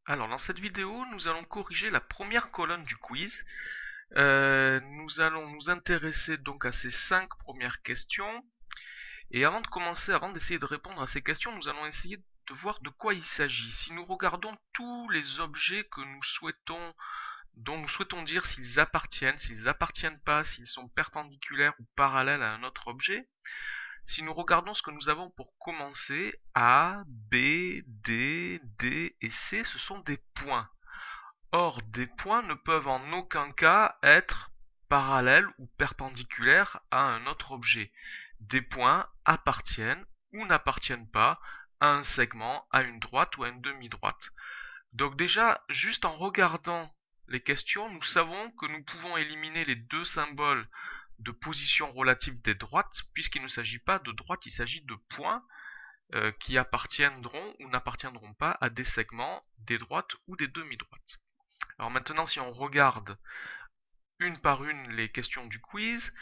Alors, dans cette vidéo, nous allons corriger la première colonne du quiz. Nous allons nous intéresser donc à ces 5 premières questions. Et avant de commencer, avant d'essayer de répondre à ces questions, nous allons essayer de voir de quoi il s'agit. Si nous regardons tous les objets que nous souhaitons, dont nous souhaitons dire s'ils appartiennent pas, s'ils sont perpendiculaires ou parallèles à un autre objet, si nous regardons ce que nous avons pour commencer, A, B, D et C, ce sont des points. Or, des points ne peuvent en aucun cas être parallèles ou perpendiculaires à un autre objet. Des points appartiennent ou n'appartiennent pas à un segment, à une droite ou à une demi-droite. Donc déjà, juste en regardant les questions, nous savons que nous pouvons éliminer les deux symboles de position relative des droites, puisqu'il ne s'agit pas de droite, il s'agit de points qui appartiendront ou n'appartiendront pas à des segments, des droites ou des demi-droites. Alors maintenant, si on regarde une par une les questions du quiz,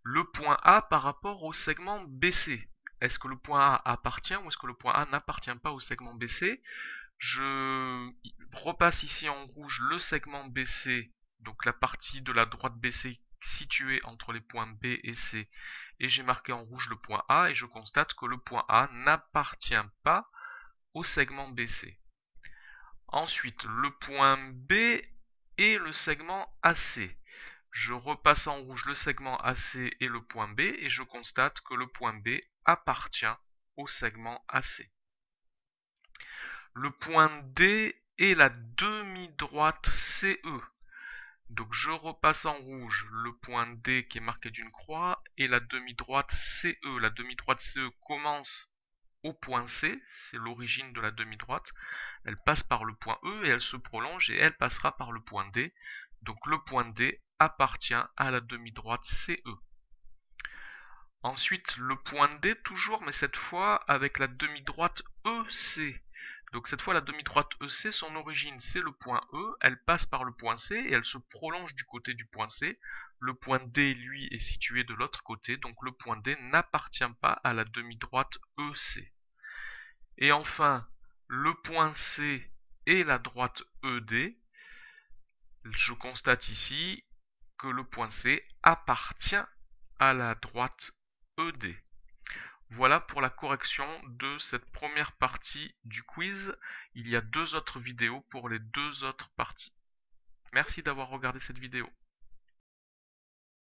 le point A par rapport au segment BC. Est-ce que le point A appartient ou est-ce que le point A n'appartient pas au segment BC? Je repasse ici en rouge le segment BC, donc la partie de la droite BC située entre les points B et C, et j'ai marqué en rouge le point A, et je constate que le point A n'appartient pas au segment BC. Ensuite, le point B et le segment AC. Je repasse en rouge le segment AC et le point B, et je constate que le point B appartient au segment AC. Le point D est la demi-droite CE. Donc je repasse en rouge le point D qui est marqué d'une croix et la demi-droite CE. La demi-droite CE commence au point C, c'est l'origine de la demi-droite. Elle passe par le point E et elle se prolonge et elle passera par le point D. Donc le point D appartient à la demi-droite CE. Ensuite, le point D toujours, mais cette fois avec la demi-droite EC. Donc cette fois, la demi-droite EC, son origine, c'est le point E. Elle passe par le point C et elle se prolonge du côté du point C. Le point D, lui, est situé de l'autre côté. Donc le point D n'appartient pas à la demi-droite EC. Et enfin, le point C et la droite ED. Je constate ici que le point C appartient à la droite ED. Voilà pour la correction de cette première partie du quiz. Il y a 2 autres vidéos pour les 2 autres parties. Merci d'avoir regardé cette vidéo.